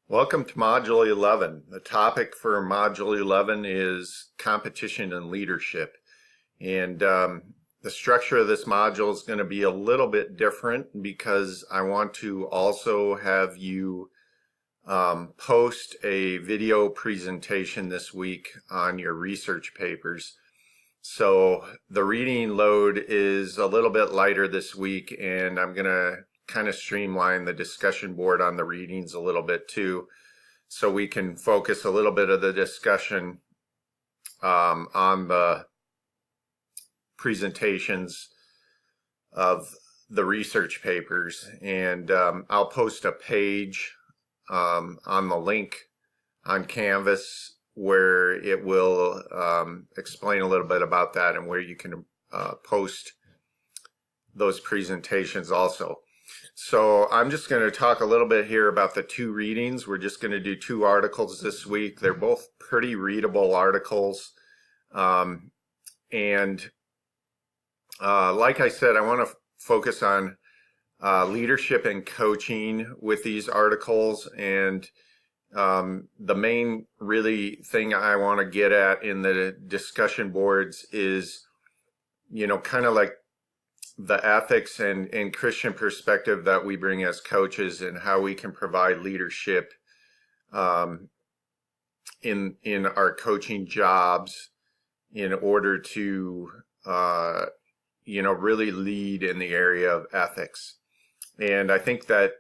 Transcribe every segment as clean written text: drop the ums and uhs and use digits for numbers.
Welcome to Module 11. The topic for Module 11 is competition and leadership. And the structure of this module is going to be a little bit different because I want to also have you post a video presentation this week on your research papers. So the reading load is a little bit lighter this week, and I'm going to kind of streamline the discussion board on the readings a little bit too, so we can focus a little bit of the discussion on the presentations of the research papers. And I'll post a page on the link on Canvas where it will explain a little bit about that and where you can post those presentations also. So I'm just going to talk a little bit here about the two readings. We're just going to do two articles this week. They're both pretty readable articles. Like I said, I want to focus on leadership and coaching with these articles. And the main really thing I want to get at in the discussion boards is, kind of like the ethics and Christian perspective that we bring as coaches and how we can provide leadership in our coaching jobs in order to really lead in the area of ethics. And I think that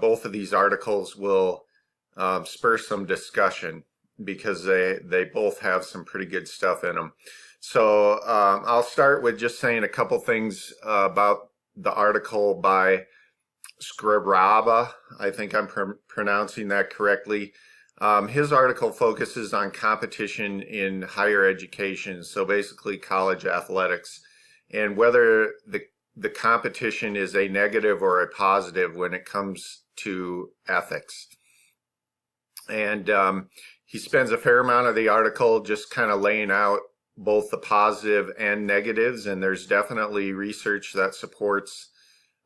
both of these articles will spur some discussion because they both have some pretty good stuff in them. So I'll start with just saying a couple things about the article by Scribraba. I think I'm pronouncing that correctly. His article focuses on competition in higher education, so basically college athletics, and whether the competition is a negative or a positive when it comes to ethics. And he spends a fair amount of the article just kind of laying out both the positive and negatives, and there's definitely research that supports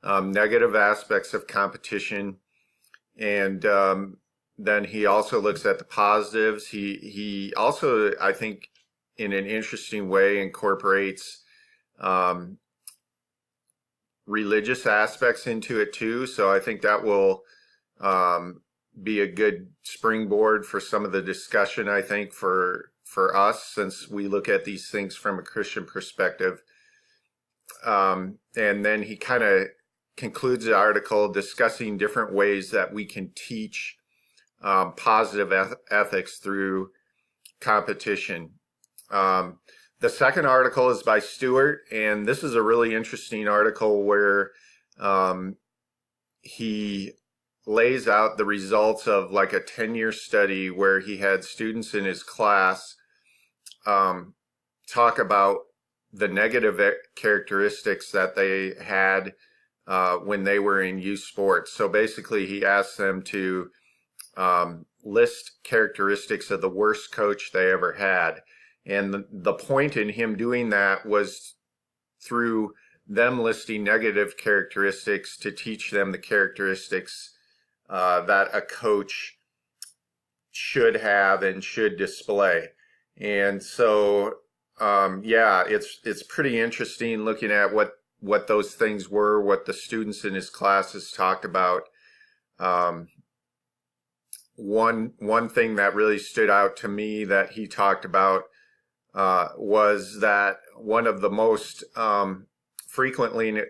negative aspects of competition. And then he also looks at the positives. He also, I think, in an interesting way, incorporates religious aspects into it too. So I think that will be a good springboard for some of the discussion, I think, for us, since we look at these things from a Christian perspective. And then he kind of concludes the article discussing different ways that we can teach positive ethics through competition. The second article is by Stewart, and this is a really interesting article where he lays out the results of like a 10-year study where he had students in his class talk about the negative characteristics that they had when they were in youth sports. So basically he asked them to list characteristics of the worst coach they ever had. And the point in him doing that was through them listing negative characteristics to teach them the characteristics that a coach should have and should display. And so, it's pretty interesting looking at what those things were, what the students in his classes talked about. One thing that really stood out to me that he talked about was that one of the most frequently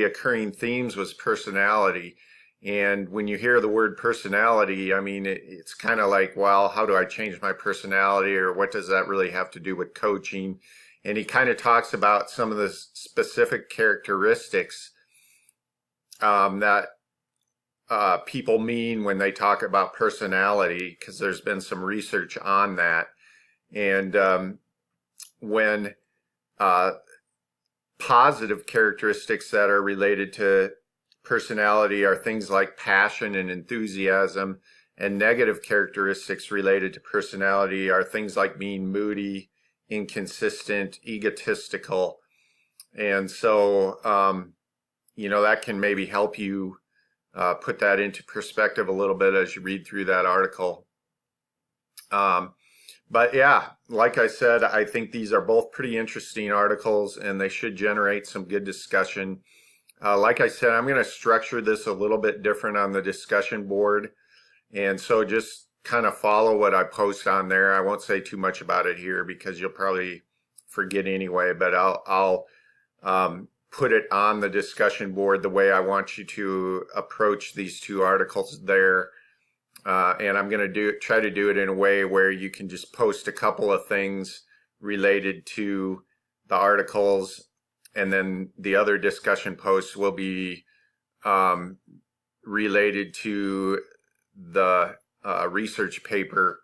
occurring themes was personality. And when you hear the word personality, I mean, it's kind of like, well, how do I change my personality, or what does that really have to do with coaching? And he kind of talks about some of the specific characteristics that people mean when they talk about personality, because there's been some research on that. And when positive characteristics that are related to personality are things like passion and enthusiasm, and negative characteristics related to personality are things like being moody, inconsistent, egotistical. And so, that can maybe help you put that into perspective a little bit as you read through that article. But yeah, like I said, I think these are both pretty interesting articles and they should generate some good discussion. Like I said, I'm going to structure this a little bit different on the discussion board. And so just kind of follow what I post on there. I won't say too much about it here because you'll probably forget anyway, but I'll put it on the discussion board the way I want you to approach these two articles there. And I'm going to try to do it in a way where you can just post a couple of things related to the articles, and then the other discussion posts will be related to the research paper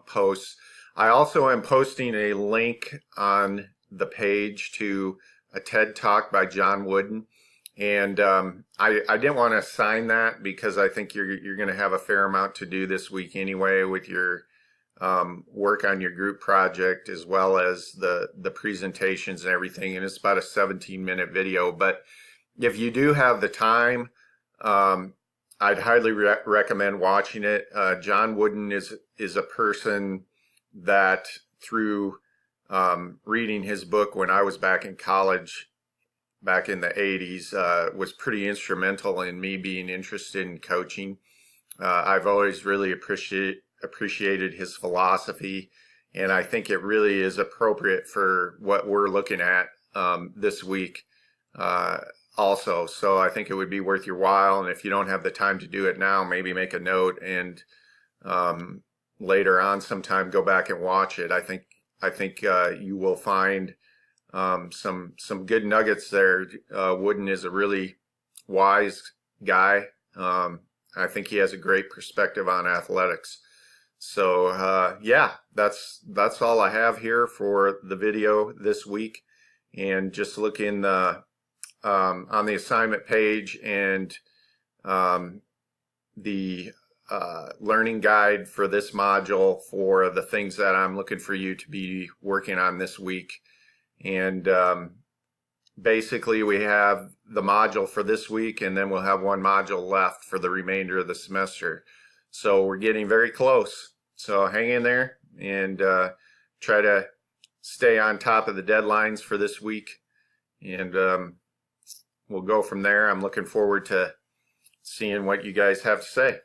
posts. I also am posting a link on the page to a TED Talk by John Wooden. And I didn't want to assign that because I think you're going to have a fair amount to do this week anyway with your work on your group project as well as the presentations and everything. And it's about a 17-minute video. But if you do have the time, I'd highly recommend watching it. John Wooden is a person that through reading his book when I was back in college, back in the 80s, was pretty instrumental in me being interested in coaching. I've always really appreciated his philosophy, and I think it really is appropriate for what we're looking at this week also. So I think it would be worth your while, and if you don't have the time to do it now, maybe make a note and later on sometime go back and watch it. I think you will find some good nuggets there. Wooden is a really wise guy. I think he has a great perspective on athletics. So yeah, that's all I have here for the video this week. And just look in the on the assignment page and the learning guide for this module for the things that I'm looking for you to be working on this week. And basically we have the module for this week, and then we'll have one module left for the remainder of the semester. So we're getting very close. So hang in there and try to stay on top of the deadlines for this week. And we'll go from there. I'm looking forward to seeing what you guys have to say.